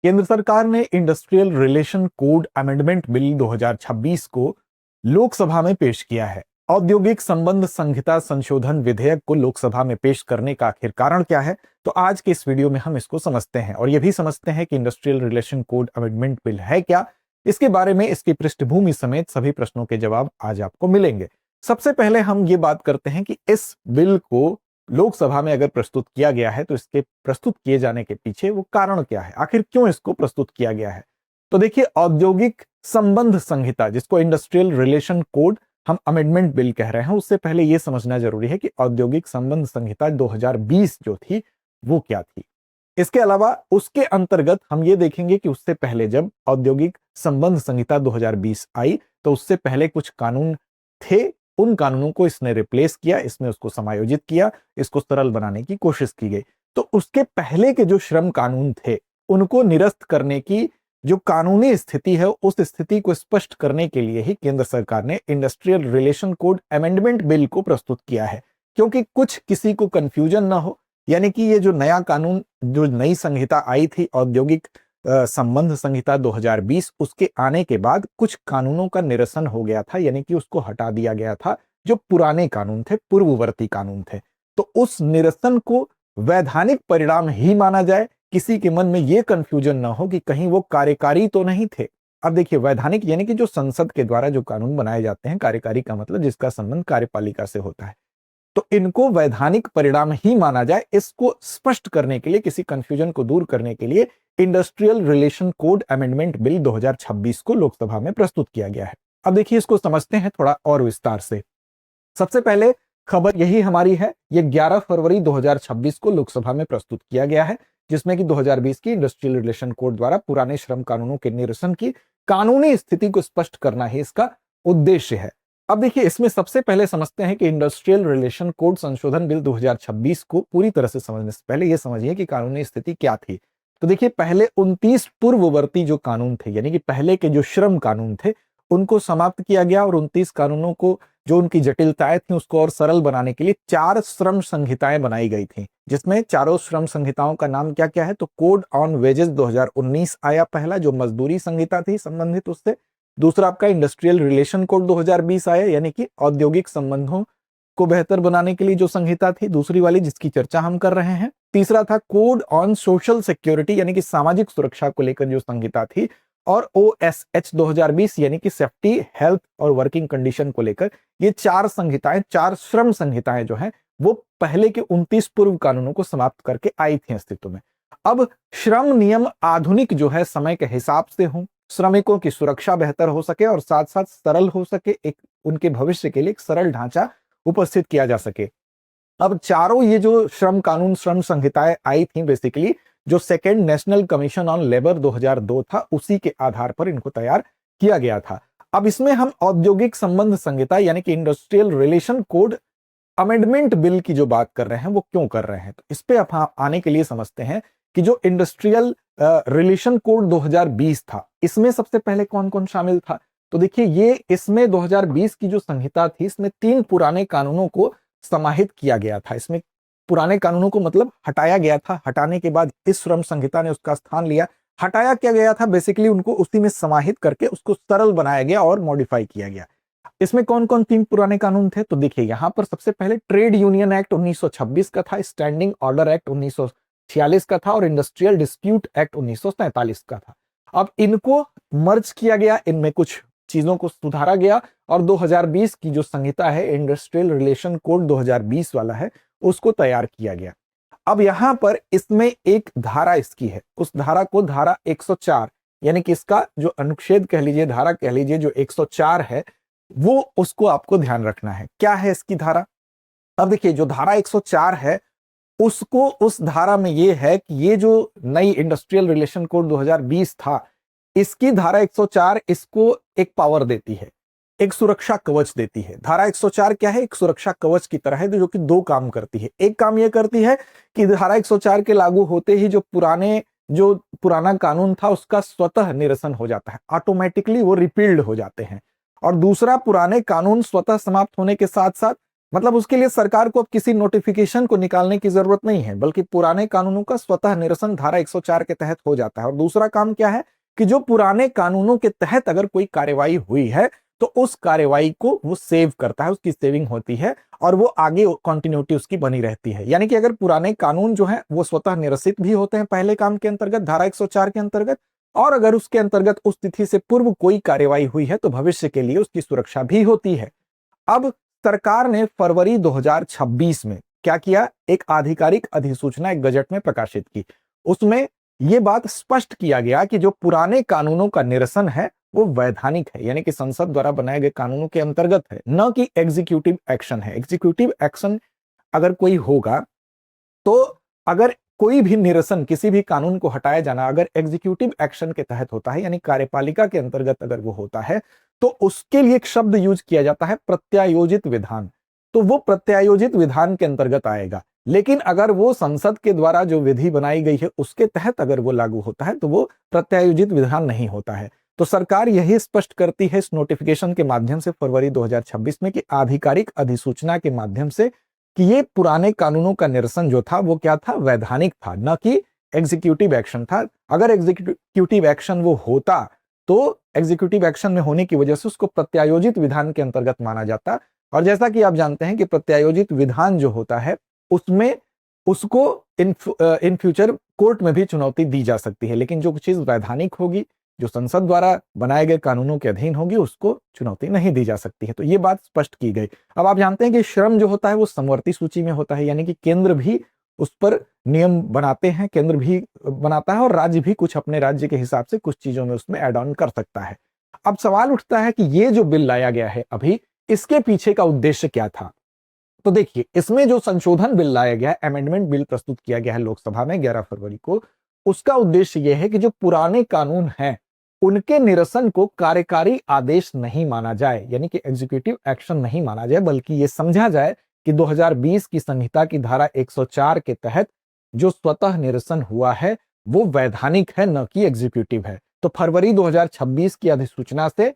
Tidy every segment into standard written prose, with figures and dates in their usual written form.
केंद्र सरकार ने industrial relation code amendment bill 2026 को लोकसभा में पेश किया है। औद्योगिक संबंध संहिता संशोधन विधेयक को लोकसभा में पेश करने का आखिर कारण क्या है, तो आज के इस वीडियो में हम इसको समझते हैं और यह भी समझते हैं कि industrial relation code amendment bill है क्या, इसके बारे में, इसकी पृष्ठभूमि समेत सभी प्रश्नों के जवाब आज आपको मिलेंगे। सबसे पहले हम ये बात करते हैं कि इस बिल को लोकसभा में अगर प्रस्तुत किया गया है तो इसके प्रस्तुत किए जाने के पीछे वो कारण क्या है, आखिर क्यों इसको प्रस्तुत किया गया है। तो देखिए, औद्योगिक संबंध संहिता, जिसको इंडस्ट्रियल रिलेशन कोड हम अमेंडमेंट बिल कह रहे हैं, उससे पहले यह समझना जरूरी है कि औद्योगिक संबंध संहिता 2020 जो थी वो क्या थी। इसके अलावा उसके अंतर्गत हम ये देखेंगे कि उससे पहले जब औद्योगिक संबंध संहिता 2020 आई तो उससे पहले कुछ कानून थे, उन कानूनों को इसने रिप्लेस किया, इसमें उसको समायोजित किया, इसको सरल बनाने की कोशिश की गई। तो उसके पहले के जो श्रम कानून थे उनको निरस्त करने की जो कानूनी स्थिति है, उस स्थिति को स्पष्ट करने के लिए ही केंद्र सरकार ने industrial relation code amendment bill को प्रस्तुत किया है, क्योंकि कुछ किसी को कंफ्यूजन ना हो। यानी कि ये जो नया कानून, जो नई संहिता आई थी औद्योगिक संबंध संहिता 2020, उसके आने के बाद कुछ कानूनों का निरसन हो गया था, यानी कि उसको हटा दिया गया था। जो पुराने कानून थे, पूर्ववर्ती कानून थे, तो उस निरसन को वैधानिक परिणाम ही माना जाए, किसी के मन में यह कंफ्यूजन ना हो कि कहीं वो कार्यकारी तो नहीं थे। अब देखिए, वैधानिक यानी कि जो संसद के द्वारा जो कानून बनाए जाते हैं, कार्यकारी का मतलब जिसका संबंध कार्यपालिका से होता है, तो इनको वैधानिक परिणाम ही माना जाए, इसको स्पष्ट करने के लिए, किसी कंफ्यूजन को दूर करने के लिए industrial relation code amendment bill 2026 को लोकसभा में प्रस्तुत किया गया है। अब देखिए, इसको समझते हैं थोड़ा और विस्तार से। सबसे पहले खबर यही हमारी है, ये 11 फरवरी 2026 को लोकसभा में प्रस्तुत किया गया है, जिसमें कि 2020 की इंडस्ट्रियल रिलेशन कोड द्वारा पुराने श्रम कानूनों के निरसन की कानूनी स्थिति को स्पष्ट करना ही इसका उद्देश्य है। अब देखिए, इसमें सबसे पहले समझते हैं कि इंडस्ट्रियल रिलेशन कोड संशोधन बिल 2026 को पूरी तरह से समझने से पहले यह समझिए कि कानूनी स्थिति क्या थी। तो देखिए, पहले 29 पूर्ववर्ती जो कानून थे, यानी कि पहले के जो श्रम कानून थे, उनको समाप्त किया गया और 29 कानूनों को, जो उनकी जटिलताएं थी, उसको और सरल बनाने के लिए 4 श्रम संहिताएं बनाई गई थी, जिसमें चारों श्रम संहिताओं का नाम क्या क्या है, तो कोड ऑन वेजेस 2019 आया पहला, जो मजदूरी संहिता थी संबंधित उससे। दूसरा आपका इंडस्ट्रियल रिलेशन कोड 2020 आया, यानी कि औद्योगिक संबंधों को बेहतर बनाने के लिए जो संहिता थी, दूसरी वाली जिसकी चर्चा हम कर रहे हैं। तीसरा था कोड ऑन सोशल सिक्योरिटी, यानी कि सामाजिक सुरक्षा को लेकर जो संहिता थी, और OSH 2020 यानी कि सेफ्टी, हेल्थ और वर्किंग कंडीशन को लेकर। ये 4 संहिताएं, 4 श्रम संहिताएं जो हैं, वो पहले के 29 पूर्व कानूनों को समाप्त करके आई थी अस्तित्व में। अब श्रम नियम आधुनिक जो है, समय के हिसाब से हों, श्रमिकों की सुरक्षा बेहतर हो सके और साथ साथ सरल हो सके, एक उनके भविष्य के लिए एक सरल ढांचा उपस्थित किया जा सके। अब चारों ये जो श्रम कानून, श्रम संहिताएं आई थी, बेसिकली जो second national commission on labour 2002 था, उसी के आधार पर इनको तैयार किया गया था। अब इसमें हम औद्योगिक संबंध संहिता यानी कि industrial relation code amendment bill की जो बात कर रहे हैं, वो क्यों कर रहे हैं, तो इस पे आप आने के लिए समझते हैं कि जो इंडस्ट्रियल रिलेशन कोड 2020 था, इसमें सबसे पहले कौन कौन शामिल था। तो देखिए, ये इसमें 2020 की जो संहिता थी, इसमें 3 पुराने कानूनों को समाहित किया गया था। इसमें पुराने कानूनों को मतलब हटाया गया था, हटाने के बाद इस श्रम संहिता ने उसका स्थान लिया। हटाया क्या गया था, बेसिकली उनको उसी में समाहित करके उसको सरल बनाया गया और मॉडिफाई किया गया। इसमें कौन कौन 3 पुराने कानून थे, तो देखिए यहां पर सबसे पहले ट्रेड यूनियन एक्ट 1926 का था, स्टैंडिंग ऑर्डर एक्ट 1946 का था और इंडस्ट्रियल डिस्प्यूट एक्ट 1947 का था। अब इनको मर्ज किया गया, इनमें कुछ चीजों को सुधारा गया और 2020 की जो संहिता है, इंडस्ट्रियल रिलेशन कोड 2020 वाला है, उसको तैयार किया गया। अब यहां पर इसमें एक धारा इसकी है, उस धारा को धारा 104 यानी कि इसका जो अनुच्छेद कह लीजिए, धारा कह लीजिए, जो 104 है, वो उसको आपको ध्यान रखना है। क्या है इसकी धारा? अब देखिए, जो धारा 104 है, उसको, उस धारा में ये है कि ये जो नई इंडस्ट्रियल रिलेशन कोड 2020 था, इसकी धारा 104 इसको एक पावर देती है, एक सुरक्षा कवच देती है। धारा 104 क्या है? एक सुरक्षा कवच की तरह है, जो कि 2 काम करती है। एक काम यह करती है कि धारा 104 के लागू होते ही जो पुराना कानून था, उसका स्वतः निरसन हो जाता है, ऑटोमेटिकली वो रिपील्ड हो जाते हैं। और दूसरा, पुराने कानून स्वतः समाप्त होने के साथ साथ मतलब उसके लिए सरकार को अब किसी नोटिफिकेशन को निकालने की जरूरत नहीं है, बल्कि पुराने कानूनों का स्वतः निरसन धारा 104 के तहत हो जाता है। और दूसरा काम क्या है कि जो पुराने कानूनों के तहत अगर कोई कार्यवाही हुई है तो उस कार्यवाही को वो सेव करता है, उसकी सेविंग होती है और वो आगे कंटिन्यूटी उसकी बनी रहती है। यानी कि अगर पुराने कानून जो है वो स्वतः निरसित भी होते हैं पहले काम के अंतर्गत, धारा 104 के अंतर्गत, और अगर उसके अंतर्गत उस तिथि से पूर्व कोई कार्यवाही हुई है तो भविष्य के लिए उसकी सुरक्षा भी होती है। अब सरकार ने फरवरी 2026 में क्या किया, एक आधिकारिक अधिसूचना एक गजट में प्रकाशित की। उसमें यह बात स्पष्ट किया गया कि जो पुराने कानूनों का निरसन है वो वैधानिक है, यानी कि संसद द्वारा बनाए गए कानूनों के अंतर्गत है, न कि एग्जीक्यूटिव एक्शन है। एग्जीक्यूटिव एक्शन अगर कोई होगा तो अगर कोई भी निरसन, किसी भी कानून को हटाया जाना अगर एग्जीक्यूटिव एक्शन के तहत होता है, यानी कार्यपालिका के अंतर्गत अगर वो होता है, तो उसके लिए एक शब्द यूज किया जाता है प्रत्यायोजित विधान। तो वो प्रत्यायोजित विधान के अंतर्गत आएगा। लेकिन अगर वो संसद के द्वारा जो विधि बनाई गई है उसके तहत अगर वो लागू होता है तो वो प्रत्यायोजित विधान नहीं होता है। तो सरकार यही स्पष्ट करती है इस नोटिफिकेशन के माध्यम से फरवरी 2026 में कि आधिकारिक अधिसूचना के माध्यम से कि ये पुराने कानूनों का निरसन जो था वो क्या था, वैधानिक था, न कि एग्जीक्यूटिव एक्शन था। अगर एग्जीक्यूटिव एक्शन वो होता तो एग्जीक्यूटिव एक्शन में होने की वजह से उसको प्रत्यायोजित विधान के अंतर्गत माना जाता। और जैसा कि आप जानते हैं कि प्रत्यायोजित विधान जो होता है उसमें उसको इन फ्यूचर कोर्ट में भी चुनौती दी जा सकती है, लेकिन जो चीज वैधानिक होगी, जो संसद द्वारा बनाए गए कानूनों के अधीन होगी, उसको चुनौती नहीं दी जा सकती है। तो ये बात स्पष्ट की गई। अब आप जानते हैं कि श्रम जो होता है वो समवर्ती सूची में होता है, यानी कि केंद्र भी उस पर नियम बनाते हैं, केंद्र भी बनाता है और राज्य भी कुछ अपने राज्य के हिसाब से कुछ चीजों में उसमें ऐड ऑन कर सकता है। अब सवाल उठता है कि ये जो बिल लाया गया है अभी, इसके पीछे का उद्देश्य क्या था। तो देखिए, इसमें जो संशोधन बिल लाया गया है, अमेंडमेंट बिल प्रस्तुत किया गया है लोकसभा में 11 फरवरी को, उसका उद्देश्य यह है कि जो पुराने कानून हैं उनके निरसन को कार्यकारी आदेश नहीं माना जाए, यानी कि एग्जीक्यूटिव एक्शन नहीं माना जाए, बल्कि यह समझा जाए कि 2020 की संहिता की धारा 104 के तहत जो स्वतः निरसन हुआ है वो वैधानिक है, न कि एग्जीक्यूटिव है। तो फरवरी 2026 की अधिसूचना से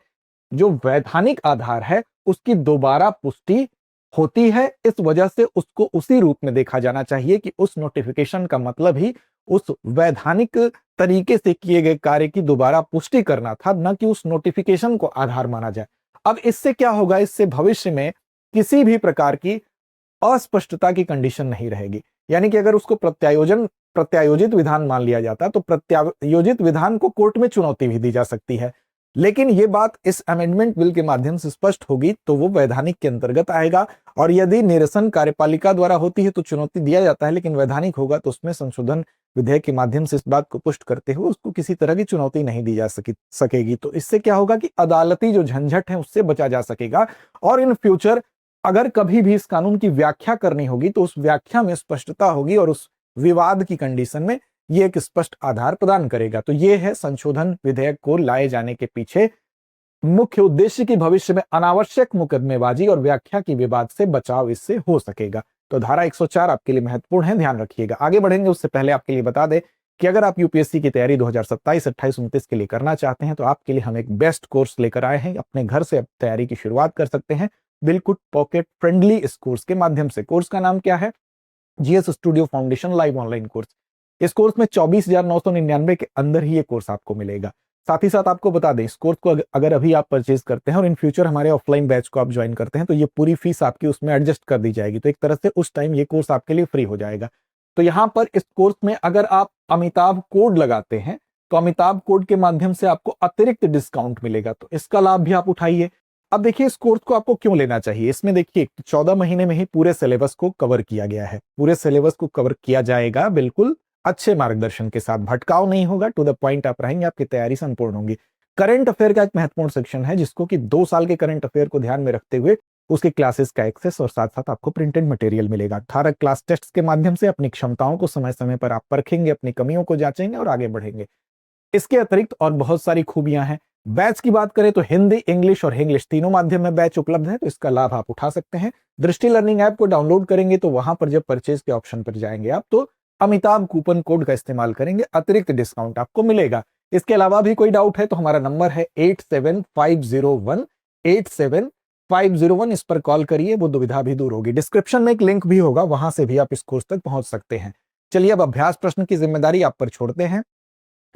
जो वैधानिक आधार है उसकी दोबारा पुष्टि होती है। इस वजह से उसको उसी रूप में देखा जाना चाहिए कि उस नोटिफिकेशन का मतलब ही उस वैधानिक तरीके से किए गए कार्य की दोबारा पुष्टि करना था, न कि उस नोटिफिकेशन को आधार माना जाए। अब इससे क्या होगा, इससे भविष्य में किसी भी प्रकार की अस्पष्टता की कंडीशन नहीं रहेगी। यानी कि अगर उसको प्रत्यायोजित विधान मान लिया जाता तो प्रत्यायोजित विधान को कोर्ट में चुनौती भी दी जा सकती है। लेकिन यह बात इस अमेंडमेंट बिल के माध्यम से स्पष्ट होगी तो वो वैधानिक के अंतर्गत आएगा। और यदि निरसन कार्यपालिका द्वारा होती है तो चुनौती दिया जाता है, लेकिन वैधानिक होगा तो उसमें संशोधन विधेयक के माध्यम से इस बात को पुष्ट करते हुए उसको किसी तरह की चुनौती नहीं दी जा सकेगी। तो इससे क्या होगा कि अदालती जो झंझट है उससे बचा जा सकेगा। और इन फ्यूचर अगर कभी भी इस कानून की व्याख्या करनी होगी तो उस व्याख्या में स्पष्टता होगी और उस विवाद की कंडीशन में ये एक स्पष्ट आधार प्रदान करेगा। तो ये है संशोधन विधेयक को लाए जाने के पीछे मुख्य उद्देश्य की भविष्य में अनावश्यक मुकदमेबाजी और व्याख्या की विवाद से बचाव इससे हो सकेगा। तो धारा 104 आपके लिए महत्वपूर्ण है, ध्यान रखिएगा। आगे बढ़ेंगे उससे पहले आपके लिए बता दें कि अगर आप यूपीएससी की तैयारी 2027, 28, 29 के लिए करना चाहते हैं तो आपके लिए हम एक बेस्ट कोर्स लेकर आए हैं। अपने घर से आप तैयारी की शुरुआत कर सकते हैं बिल्कुल पॉकेट फ्रेंडली इस कोर्स के माध्यम से। कोर्स का नाम क्या है? GS studio foundation live online course. इस कोर्स में 24,999 के अंदर ही ये कोर्स आपको मिलेगा। साथ ही साथ आपको बता दें, इस कोर्स को अगर अभी आप परचेज करते हैं और इन फ्यूचर हमारे ऑफलाइन बैच को आप ज्वाइन करते हैं तो ये पूरी फीस आपकी उसमें एडजस्ट कर दी जाएगी। तो एक तरह से उस टाइम ये कोर्स आपके लिए फ्री हो जाएगा। तो यहाँ पर इस कोर्स में अगर आप अमिताभ कोड लगाते हैं तो अमिताभ कोड के माध्यम से आपको अतिरिक्त डिस्काउंट मिलेगा। तो इसका लाभ भी आप उठाइए। अब देखिए, इस कोर्स को आपको क्यों लेना चाहिए। इसमें देखिए 14 महीने में ही पूरे सिलेबस को कवर किया गया है। पूरे सिलेबस को कवर किया जाएगा बिल्कुल अच्छे मार्गदर्शन के साथ, भटकाव नहीं होगा, टू द पॉइंट आप रहेंगे, आपकी तैयारी संपूर्ण होगी। करंट अफेयर का एक महत्वपूर्ण सेक्शन है जिसको कि 2 साल के करंट अफेयर को ध्यान में रखते हुए उसके क्लासेस का एक्सेस और साथ साथ आपको प्रिंटेड मटेरियल मिलेगा। 18 क्लास टेस्ट के माध्यम से अपनी क्षमताओं को समय समय पर आप परखेंगे, अपनी कमियों को जांचेंगे और आगे बढ़ेंगे। इसके अतिरिक्त और बहुत सारी खूबियां हैं। बैच की बात करें तो हिंदी, इंग्लिश और इंग्लिश तीनों माध्यम में बैच उपलब्ध है, तो इसका लाभ आप उठा सकते हैं। दृष्टि लर्निंग ऐप को डाउनलोड करेंगे तो वहां पर जब परचेज के ऑप्शन पर जाएंगे आप तो अमिताभ कूपन कोड का इस्तेमाल करेंगे, अतिरिक्त डिस्काउंट आपको मिलेगा। इसके अलावा भी कोई डाउट है तो हमारा नंबर है 8750187 501 इस पर कॉल करिए, वो दुविधा भी दूर होगी। डिस्क्रिप्शन में एक लिंक भी होगा, वहां से भी आप इस कोर्स तक पहुंच सकते हैं। चलिए अब अभ्यास प्रश्न की जिम्मेदारी आप पर छोड़ते हैं।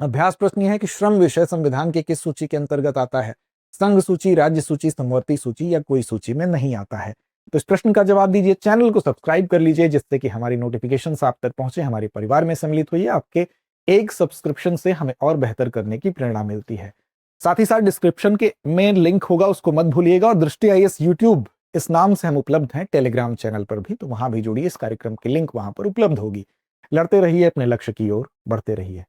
अभ्यास प्रश्न यह है कि श्रम विषय संविधान के किस सूची के अंतर्गत आता है? संघ सूची, राज्य सूची, समवर्ती सूची या कोई सूची में नहीं आता है? तो इस प्रश्न का जवाब दीजिए। चैनल को सब्सक्राइब कर लीजिए जिससे कि हमारी नोटिफिकेशन आप तक पहुंचे, हमारे परिवार में सम्मिलित होइए। आपके एक सब्सक्रिप्शन से हमें और बेहतर करने की प्रेरणा मिलती है। साथ ही साथ डिस्क्रिप्शन के में लिंक होगा, उसको मत भूलिएगा। और दृष्टि आईएएस यूट्यूब इस नाम से हम उपलब्ध हैं टेलीग्राम चैनल पर भी, तो वहां भी जुड़िए। इस कार्यक्रम की लिंक वहां पर उपलब्ध होगी। लड़ते रहिए, अपने लक्ष्य की ओर बढ़ते रहिए।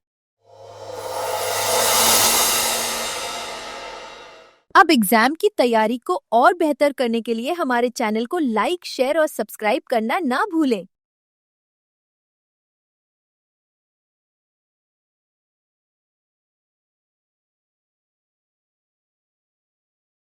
अब एग्जाम की तैयारी को और बेहतर करने के लिए हमारे चैनल को लाइक, शेयर और सब्सक्राइब करना ना भूलें।